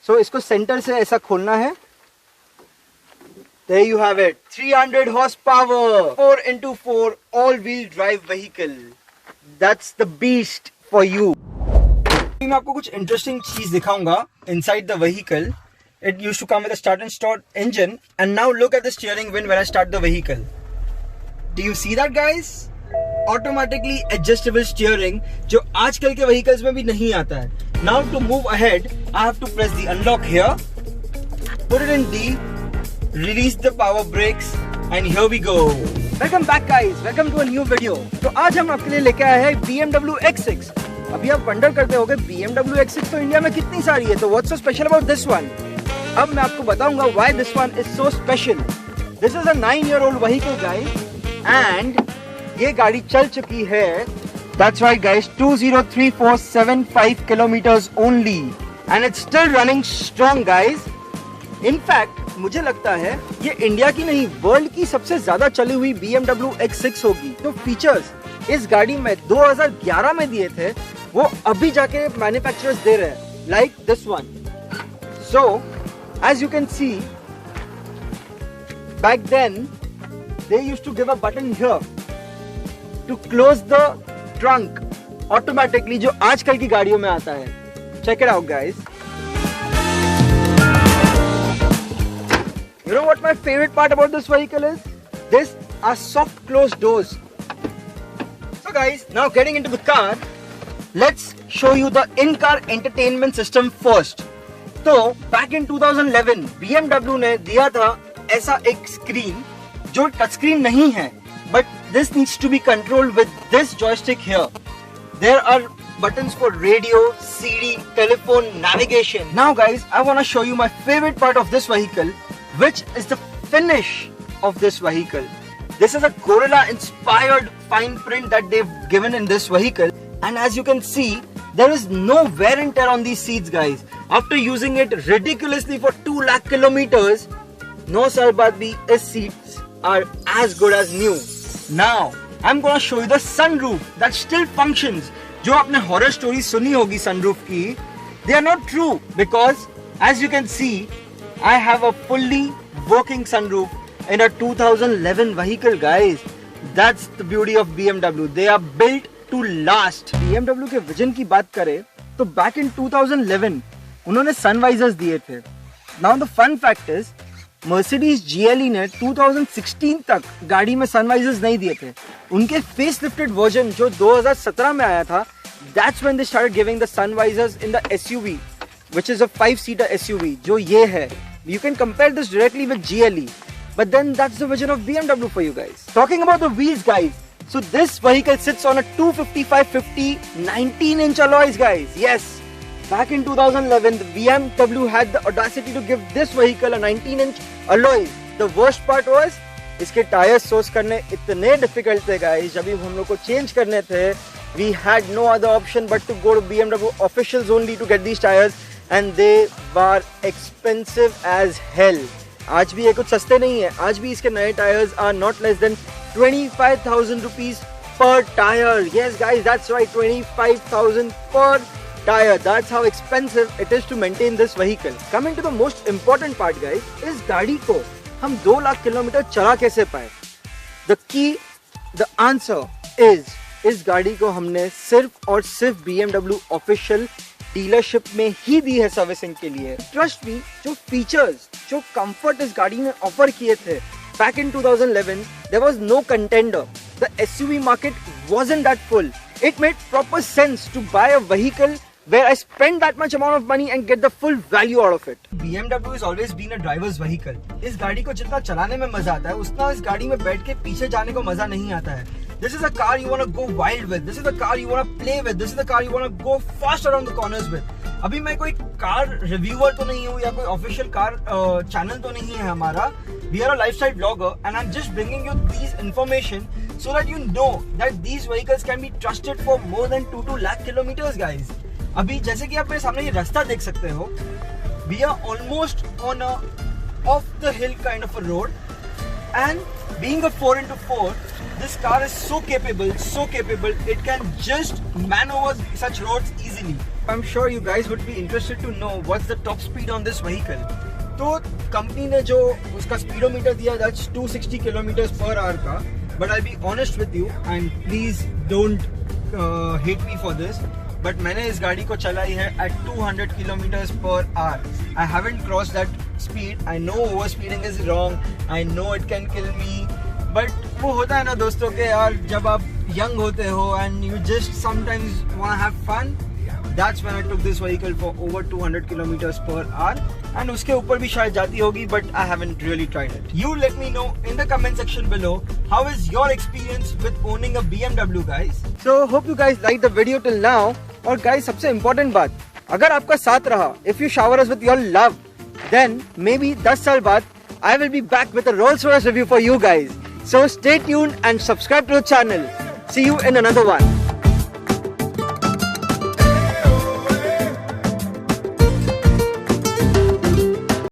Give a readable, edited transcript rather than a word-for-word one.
So इसको centre से ऐसा खोलना है. There you have it. 300 horsepower, 4x4 all-wheel drive vehicle. That's the beast for you. मैं आपको कुछ इंटरेस्टिंग चीज दिखाऊंगा inside the vehicle. It used to come with a start and start engine, and now look at the steering wheel when I start the vehicle. Do you see that, guys? Automatically adjustable steering, जो आजकल के vehicles में भी नहीं आता है. Now to move ahead, I have to press the unlock here, put it in D, release the power brakes, and here we go. Welcome back, guys. Welcome to a new video. तो आज हम आपके लिए लेके आए हैं BMW X6. अभी आप वंडर करते होंगे BMW X6 तो इंडिया में कितनी सारी है, तो what's so special about this one? अब मैं आपको बताऊंगा why this one is so special. This is a 9-year-old vehicle, guys, and ये गाड़ी चल चुकी है. That's right, guys, 203475 kilometers only, and it's still running strong, guys. In fact, मुझे लगता है ये इंडिया की नहीं वर्ल्ड की सबसे ज्यादा चली हुई BMW X6 होगी. तो फीचर्स इस गाड़ी में 2011 में दिए थे वो अभी जाके मैन्युफैक्चरर्स दे रहे हैं, like this one. So, as you can see, back then they used to give a button here to close the trunk automatically, जो आजकल की गाड़ियों में आता है. Check it out, guys. You know what my favorite part about this vehicle is? This are soft closed doors. So guys, now getting into the car, let's show you the in-car entertainment system first. तो back in 2011 BMW ने दिया था ऐसा एक screen जो touch screen नहीं है, but this needs to be controlled with this joystick here. There are buttons for radio, CD, telephone, navigation. Now guys, I want to show you my favorite part of this vehicle, which is the finish of this vehicle. This is a Gorilla inspired fine print that they've given in this vehicle, and as you can see, there is no wear and tear on these seats, guys. After using it ridiculously for 2 lakh kilometers, no sir baat bhi, these seats are as good as new. Now I'm gonna show you the sunroof that still functions. जो आपने horror stories सुनी होगी sunroof की, they are not true, because as you can see, I have a fully working sunroof in a 2011 vehicle, guys. That's the beauty of BMW. They are built to last. BMW के vision की बात करें तो back in 2011 उन्होंने sun visors दिए थे. Now the fun fact is, Mercedes GLE ने 2016 तक गाड़ी में सन वाइजर्स नहीं दिए थे. उनके फेस लिफ्टेड वर्जन जो 2017 में आया था, that's when they started giving the sun visors in the SUV, which is a 5-seater SUV, जो ये है. You can compare this directly with GLE, but then that's the vision of BMW for you guys. Talking about the wheels, guys, so this vehicle sits on a 255/50 19-inch alloys, guys. Yes. Back in 2011, the BMW had the audacity to give this vehicle a 19-inch alloy. The worst part was, इसके tyres source करने इतने difficult थे, guys. जब भी हम लोग को change करने थे, we had no other option but to go to BMW officials only to get these tires, and they were expensive as hell. आज भी ये कुछ सस्ते नहीं है. आज भी इसके नए tyres are not less than 25,000 rupees per tire. Yes, guys, that's right, 25,000 per tire. That's how expensive it is to maintain this vehicle. Coming to the most important part, guys, इस गाड़ी को हम 2 लाख किलोमीटर चला कैसे पाए? The key, the answer is, इस गाड़ी को हमने सिर्फ और सिर्फ BMW ऑफिशियल डीलरशिप में ही दी है सर्विसिंग के लिए. ट्रस्ट मी, जो फीचर्स, जो कंफर्ट इस गाड़ी में ऑफर किए थे back in 2011, there was no contender. The SUV market wasn't that full. It made proper sense to buy a vehicle where I spend that much amount of money and get the full value out of it. BMW has always been a driver's vehicle. इस गाड़ी को जितना चलाने में मजा आता है, उतना इस गाड़ी में बैठ के पीछे जाने को मजा नहीं आता है. This is a car you want to go wild with. This is a car you want to play with. This is the car you want to go fast around the corners with. अभी मैं कोई car reviewer तो नहीं हूँ या कोई official car channel तो नहीं है हमारा. We are a lifestyle vlogger, and I'm just bringing you these information so that you know that these vehicles can be trusted for more than 2 lakh kilometers, guys. अभी जैसे कि आप मेरे सामने ये रास्ता देख सकते हो, we are almost on a off the hill kind of a road, and being a 4x4, this car is so capable, it can just maneuver such roads easily. I'm sure you guys would be interested to know what's the top speed on this vehicle. तो company ने जो उसका speedometer दिया that's 260 km/h का, but I'll be honest with you and please don't hate me for this, but मैंने इस गाड़ी को चलाई है at 200 km/h. I haven't crossed that speed. I know overspeeding is wrong. I know it can kill me, but वो होता है ना दोस्तों के यार, जब आप young होते हो and you just sometimes wanna have fun. That's when I took this vehicle for over 200 km/h, and उसके ऊपर भी शायद जाती होगी, but I haven't really tried it. You let me know in the comment section below how is your experience with owning a BMW, guys. So hope you guys liked the video till now. और guys, सबसे important बात, अगर आपका साथ रहा, if you shower us with your love, then maybe 10 साल बाद I will be back with a Rolls Royce review for you guys. So stay tuned and subscribe to the channel. See you in another one.